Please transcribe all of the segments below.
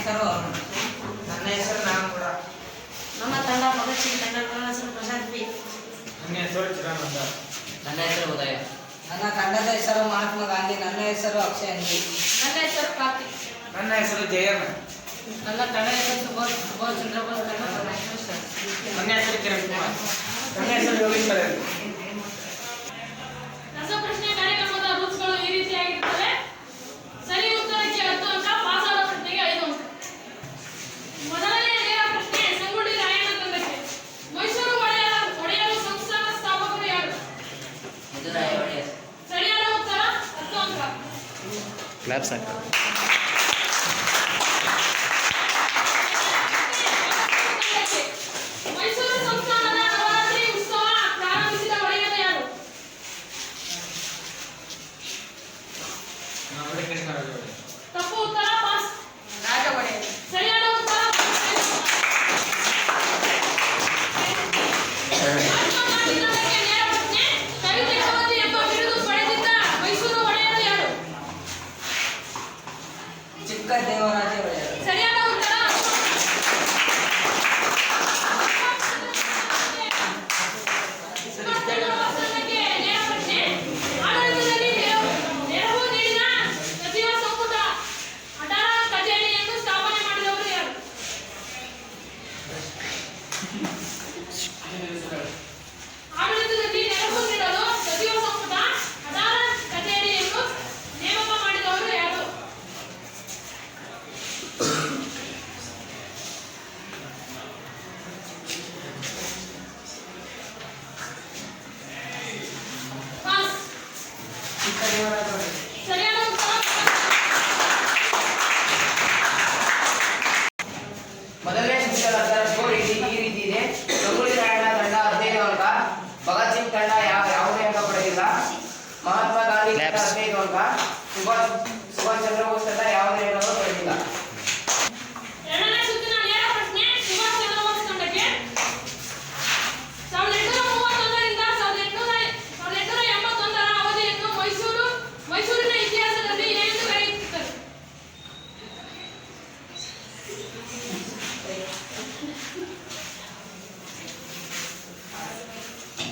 ಹೆಸರು ನನ್ನ ಹೆಸರು ನಾಗಪುರ. ನಮ್ಮ ತಂಡ ಭಗತ್ ಸಿಂಗ್ ತಂಡ. ನನ್ನ ಹೆಸರು ಪ್ರಶಾಂತ್ ಬಿ. ನನ್ನ ಹೆಸರು ಚಿರಾನಂದ. ನನ್ನ ಹೆಸರು ಉದಯ. ನನ್ನ ತಂಡದ ಹೆಸರು ಮಹಾತ್ಮ ಗಾಂಧಿ. ನನ್ನ ಹೆಸರು ಅಕ್ಷಯ್ ಅಂಗಿ. ನನ್ನ ಹೆಸರು ಕಾರ್ತಿಕ್. ನನ್ನ ಹೆಸರು ಜಯಣ್ಣ. ನನ್ನ ತಂಡ ಹೆಸರು ಸುಭಾಷ್ ಚಂದ್ರ ಬೋಸ್. ನನ್ನ ಹೆಸರು ಕಿರಣ್ ಕುಮಾರ್. ನನ್ನ ಹೆಸರು ಯೋಗೇಶ್ವರ. ರಸಪ್ರಶ್ನೆ ಕಾರ್ಯಕ್ರಮದ ರೂಲ್ಸ್ಗಳು ಈ ರೀತಿಯಾಗಿರ್ತವೆ. ಸರಿ ಉತ್ತರಕ್ಕೆ 10 ಅಂಕ, ಪಾಸ್ ಆದ ಪ್ರಶ್ನೆಗೆ 5 ಅಂಕ. ಮೊದಲನೇ ನೇರ ಪ್ರಶ್ನೆ ಸಂಗೊಳ್ಳಿ ರಾಯಣ್ಣ ತಂಡಕ್ಕೆ. ಮೈಸೂರು ಒಡೆಯರು ಸಂಸ್ಥಾನ ಸ್ಥಾಪಕರು ಯಾರು? ಮುಜರಾಯ ಒಡೆಯರ್. ಸರಿಯಾದ ಉತ್ತರ 10 ಅಂಕ. ಕ್ಲಾಪ್ಸ್ ಹಾಕ. ಮೈಸೂರು ಸಂಸ್ಥಾನದ ನವರಾತ್ರಿ ಉತ್ಸವ ಪ್ರಾರಂಭಿಸಿದ ಒಡೆಯರು ಯಾರು? ತಪ್ಪು ಉತ್ತರ, ಪಾಸ್. ರಾಜ ಒಡೆಯರ್. ಸರಿಯಾದ ಉತ್ತರ. ಮಹಾತ್ಮ ಗಾಂಧಿ ತಂಡಕ್ಕೆ ನೇರ ಪ್ರಶ್ನೆ. ಕವಿತೆ ಕವತಿ ಎಂಬ ಬಿರುದು ಪಡೆದಿದ್ದ ಮೈಸೂರು ಒಡೆಯರು ಯಾರು? ಚಿಕ್ಕ ದೇವರಾಜ ಒಡೆಯರು. ಸರಿಯಾದ ಉತ್ತರ. ತಂಡಕ್ಕೆ ನೇರ ಪ್ರಶ್ನೆ. ಆಡಳಿತದಲ್ಲಿ ನೆರವು ನೀಡಿದ ಸಚಿವ ಸಂಪುಟ ಅಟಾರ ಕಚೇರಿಯನ್ನು ಸ್ಥಾಪನೆ ಮಾಡಿದವರು ಯಾರು? ಆಡಳಿತದಲ್ಲಿ ನೆರವು ನೀಡಲು ಸಚಿವ ಸಂಪುಟ ಅಟಾರ ಕಚೇರಿಯನ್ನು ನೇಮಕ ಮಾಡಿದವರು ಯಾರು? ಪಾಸ್. ಚಿಕ್ಕ ದೇವರಾಜ. ಸರಿಯಾದ ಉತ್ತರ. ಮೊದಲನೇ ಸುತ್ತಿನ ಸ್ಕೋರ್ ಈ ರೀತಿ ಇದೆ. ಸಂಗೊಳ್ಳಿ ರಾಯಣ್ಣ ತಂಡ 15 ಅಂಕ, ಭಗತ್ ಸಿಂಗ್ ತಂಡ ಯಾವುದೇ ಅಂಕ ಪಡೆದಿಲ್ಲ, ಮಹಾತ್ಮ ಗಾಂಧಿ ತಂಡ 15 ಅಂಕ, ಸುಭಾಷ್ ಚಂದ್ರ ಬೋಸ್ ತಂಡ ಯಾವುದೇ ಅಂಕವನ್ನು ಪಡೆದಿಲ್ಲ. ಎರಡನೇ ಸುತ್ತಿನ ನೇರ ಪ್ರಶ್ನೆ ಸುಭಾಷ್ ಚಂದ್ರ ಬೋಸ್ ತಂಡಕ್ಕೆ. 1831 ರಿಂದ 1881 ಅವಧಿಯನ್ನು ಮೈಸೂರಿನ ಇತಿಹಾಸದಲ್ಲಿ ಏನೆಂದು ಕರೆಯುತ್ತಾರೆ?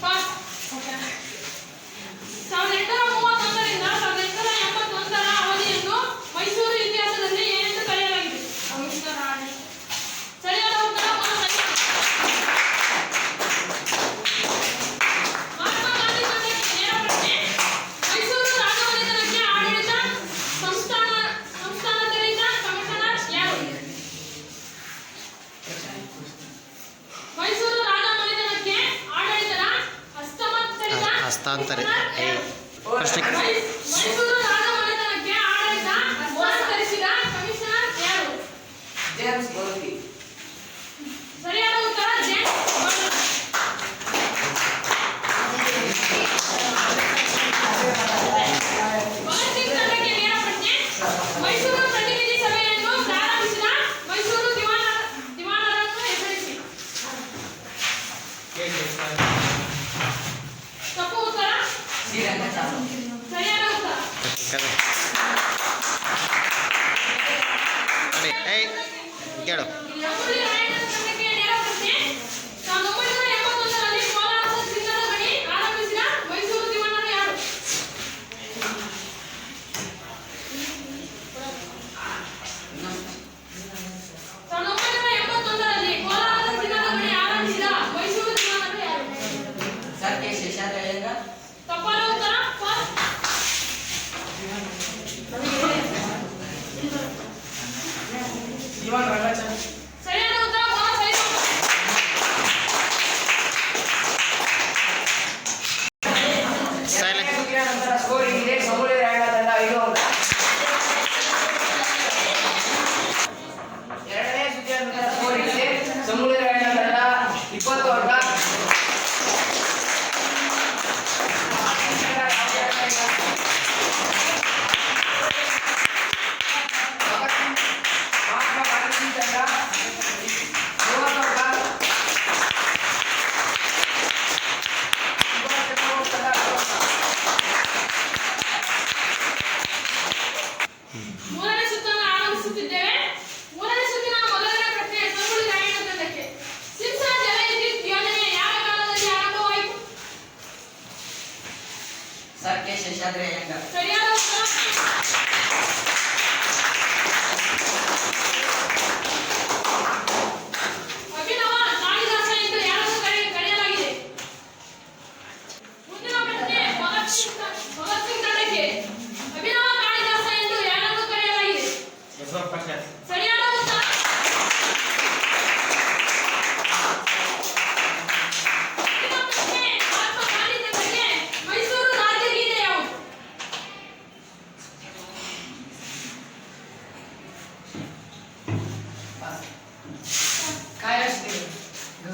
ಪಾಸ್. 1831 ರಿಂದ 1881 ಅವಧಿಯನ್ನು ಮೈಸೂರು ಇತಿಹಾಸದಲ್ಲಿ ಏನೆಂದು ಕರೆಯಲಾಗಿದೆ? ಸರಿಯಾದ ಉತ್ತರ. ಮಹಾತ್ಮ ಗಾಂಧಿ ತಂಡಕ್ಕೆ ನೇರ ಪ್ರಶ್ನೆ. ಮೈಸೂರು ರಾಜಮನೆತನಕ್ಕೆ ಆಡಳಿತ ಸಂಸ್ಥಾನಾಂತರಿತ ಕಮಿಷನರ್ ಯಾರು? ಮೈಸೂರು ರಾಜಮನೆತನಕ್ಕೆ ಆಡಳಿತದ ಹಸ್ತಾಂತರಿತ ಪ್ರಶ್ನೆ. ಮೈಸೂರು ರಾಜಮನೆತನಕ್ಕೆ ಆಡಳಿತ ಹಸ್ತಾಂತರಿಸಿದ ಕಮಿಷನರ್ ಯಾರು? ಜೇಮ್ಸ್ ಬೋರ್ಗಿ. ಸರಿಯಾದ ಉತ್ತರ, ಜೇಮ್ಸ್ ಬೋರ್ಗಿ. ಭಗತ್ ಸಿಂಗ್ ತಂಡಕ್ಕೆ ನೇರ ಪ್ರಶ್ನೆ. ಮೈಸೂರು ಪ್ರತಿನಿಧಿ ಸಭೆಯನ್ನು ಪ್ರಾರಂಭಿಸಿದ ಮೈಸೂರು ದಿವಾನರನ್ನು ಹೆಸರಿಸಿ. ತಪ್ಪು ಉತ್ತರ. ಸರಿಯಾದ ಉತ್ತರ. ಕೇಳು. ಸಂಗೊಳ್ಳಿ ರಾಯಣ್ಣ ತಂಡಕ್ಕೆ ನೇರ ಪ್ರಶ್ನೆ. 1981 ರಲ್ಲಿ ಕೋಲಾರದ ಚಿನ್ನದ ಗಣಿ ಆರಂಭಿಸಿದ ಮೈಸೂರು ದಿವಾನರು ಯಾರು? 1981 ರಲ್ಲಿ ಕೋಲಾರದ ಚಿನ್ನದ ಗಣಿ ಆರಂಭಿಸಿದ ಮೈಸೂರು ದಿವಾನರು ಯಾರು? Sir K Seshadriah. ತಪ್ಪಾದ ಉತ್ತರ, ಪಾಸ್. ಜೀವನ್ ರಂಗಾಚಾರ್ಯ. ಸರಿಯಾದ ಉತ್ತರ, ಪಾಸ್. 5 ಸೈಲೆಂಟ್. ಸುತ್ತಿನ ನಂತರ ಸ್ಕೋರ್ ಇದೆ. ಸಂಗೊಳ್ಳಿ ರಾಯಣ್ಣ ತಂಡ 5 ಅಂಕ. ಎರಡನೇ ಸುತ್ತಿನ ನಂತರ ಸ್ಕೋರ್ ಇದೆ. ಸಂಗೊಳ್ಳಿ ರಾಯಣ್ಣ ತಂಡ 20 ಅಂಕ. ಮಹಾತ್ಮ ಗಾಂಧಿ ತಂಡ 30 ಅಂಕ. ಮೂರನೇ ಸುತ್ತನ್ನು ಆರಂಭಿಸುತ್ತಿದ್ದೇವೆ. ಮೂರನೇ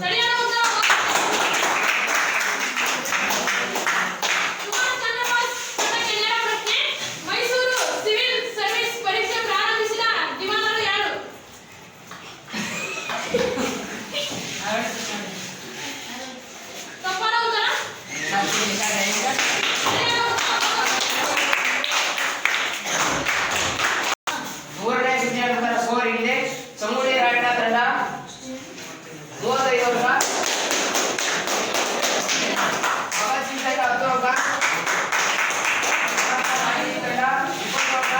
ಸರಿಯಾದ ಉತ್ತರ ಸುಭಾಷ್ ಚಂದ್ರ ಬೋಸ್ ತಂಡಕ್ಕೆ ನೇರ ಪ್ರಶ್ನೆ. ಮೈಸೂರು ಸಿವಿಲ್ ಸರ್ವಿಸ್ ಪರೀಕ್ಷೆ ಪ್ರಾರಂಭಿಸಿದ ದಿವಾನರು ಯಾರು? ತಪ್ಪಾದ ಉತ್ತರ. ಮೂರನೇ ಸುತ್ತಿನ ನಂತರ ಸ್ಕೋರ್ ಹೀಗಿದೆ. ಸಂಗೊಳ್ಳಿ ರಾಯಣ್ಣ ತಂಡ 35 ಅಂಕ, ಭಗತ್ ಸಿಂಗ್ ತಂಡ 10 ಅಂಕ, ಮಹಾತ್ಮ ಗಾಂಧಿ ತಂಡ 20 ಅಂಕ,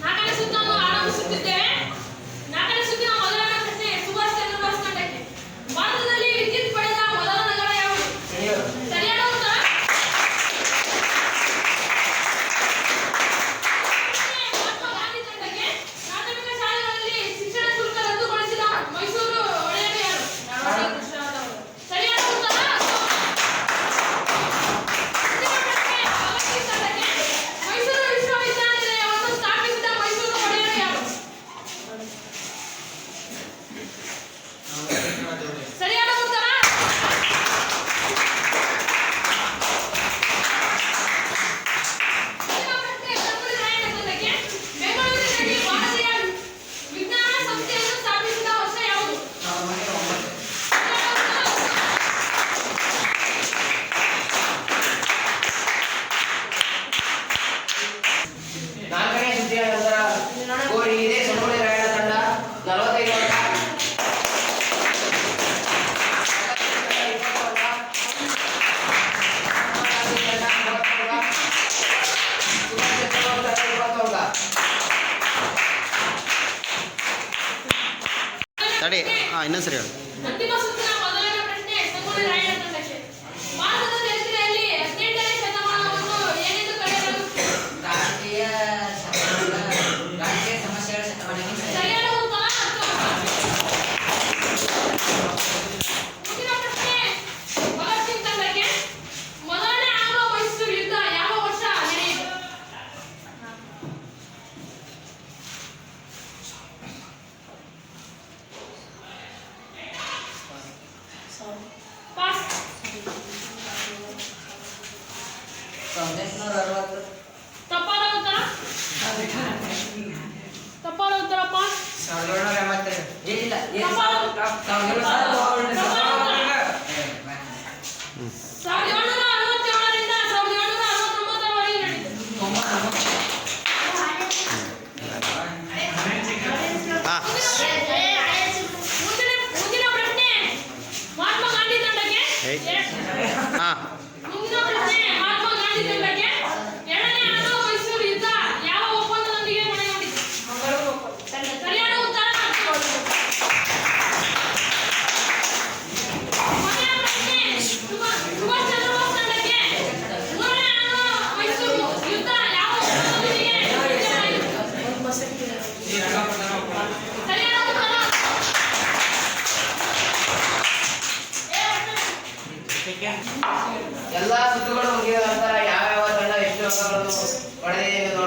ನಾಲ್ಕನೇ ಸುತ್ತನ್ನು ಆರಂಭಿಸುತ್ತಿದ್ದೇವೆ. ನಾಲ್ಕನೇ ಸುತ್ತಿನ ಮೊದಲನೇ ಪ್ರಶ್ನೆ ಸುಭಾಷ್ ಚಂದ್ರ ಬೋಸ್ ತಂಡಕ್ಕೆ. ಭಾರತದಲ್ಲಿ ವಿದ್ಯುತ್ ಪಡೆದ ಮೊದಲ ನಗರ ಯಾವುದು? ಸರಿಯಾದ ಉತ್ತರ. ಮಹಾತ್ಮ ಗಾಂಧಿ ತಂಡಕ್ಕೆ ಪ್ರಾಥಮಿಕ ಶಾಲೆಗಳಲ್ಲಿ ಶಿಕ್ಷಣ ಶುಲ್ಕ ರದ್ದುಗೊಳಿಸಿದ ಮೈಸೂರು ಒಡೆಯರು ಯಾರು? ಸರಿಯಾದ ಉತ್ತರ. ಮುಂದಿನ ಪ್ರಶ್ನೆ ಭಗತ್ ಸಿಂಗ್ ತಂಡಕ್ಕೆ ಮೈಸೂರು ವಿಶ್ವವಿದ್ಯಾನಿಲಯವನ್ನು ಸ್ಥಾಪಿಸಿದ ಮೈಸೂರು ಒಡೆಯರು ಯಾರು? ಸರಿಯಾದ ಉತ್ತರ. ಮುಂದಿನ ಪ್ರಶ್ನೆ ಸಂಗೊಳ್ಳಿ ರಾಯಣ್ಣ ತಂಡಕ್ಕೆ ಬೆಂಗಳೂರಿನಲ್ಲಿ ಭಾರತೀಯ ವಿಜ್ಞಾನ ಸಂಸ್ಥೆಯನ್ನು ಸ್ಥಾಪಿಸಿದ ವರ್ಷ ಯಾವುದು? ನಾಲ್ಕನೇ ಸುತ್ತಿನ ನಂತರ ಸ್ಕೋರ್ ಹೀಗಿದೆ. ಸಂಗೊಳ್ಳಿ ರಾಯಣ್ಣ ತಂಡ 45 ಅಂಕ, ತಡಿ ಇನ್ನೊಂದು ಸರಿ ಹೇಳು. ಅಂತಿಮ ಸುತ್ತಿನ ಮೊದಲನೇ ಪ್ರಶ್ನೆ ಸಂಗೊಳ್ಳಿ ರಾಯಣ್ಣ ತಂಡಕ್ಕೆ. ಭಾರತದ ಚರಿತ್ರೆಯಲ್ಲಿ 18ನೇ ಶತಮಾನವನ್ನು ಏನೆಂದು ಕರೆಯಲಾಗುತ್ತದೆ? ರಾಜಕೀಯ ಸಮಸ್ಯೆಗಳ ಶತಮಾನ. ಸರಿಯಾದ ಉತ್ತರ. ಮುಂದಿನ ಪ್ರಶ್ನೆ ಭಗತ್ ಸಿಂಗ್ ತಂಡಕ್ಕೆ ಮೊದಲನೇ ಆಂಗ್ಲೋ ಮೈಸೂರು ಯುದ್ಧ ಯಾವ ವರ್ಷ ನಡೆಯಿತು? ಪಾಸ್. 1860. ತಪ್ಪಾದ ಉತ್ತರ. ತಪ್ಪಾದ ಉತ್ತರ ಪಾಸ್. 1782. ಏನಿಲ್ಲ ತಪ್ಪಾದ ಉತ್ತರ. 1760. 1767ರಿಂದ 1769ರವರೆಗೆ ನಡೆಯಿತು. ಹಾಂ ಮುಂದಿನ ಪ್ರಶ್ನೆ ಮಹಾತ್ಮ ಗಾಂಧಿ ತಂಡಕ್ಕೆ ಹಾಂ ಮುಂದಿನ ಪ್ರಶ್ನೆ ಮಹಾತ್ಮ ಗಾಂಧಿ ತಂಡಕ್ಕೆ ಎರಡನೇ ಆಂಗ್ಲೋ ಮೈಸೂರು ಯುದ್ಧ ಯಾವ ಒಪ್ಪಂದದೊಂದಿಗೆ ಕೊನೆಗೊಂಡಿತು? ಸರಿಯಾದ ಉತ್ತರ. ಕೊನೆಯ ಪ್ರಶ್ನೆ ಸುಭಾಷ್ ಚಂದ್ರ ಬೋಸ್ ತಂಡಕ್ಕೆ ಮೂರನೇ ಆಂಗ್ಲೋ ಮೈಸೂರು ಯುದ್ಧ ಯಾವ ಒಪ್ಪಂದದೊಂದಿಗೆ ನಡೆಯಿತು? ಸರಿಯಾದ ಉತ್ತರ. ಎಲ್ಲಾ ಸುತ್ತುಗಳು ಮುಗಿದ ನಂತರ ಯಾವ್ಯಾವ ತಂಡ ಎಷ್ಟು ಅಂಕಗಳನ್ನು ಪಡೆದಿದೆ ಎಂದು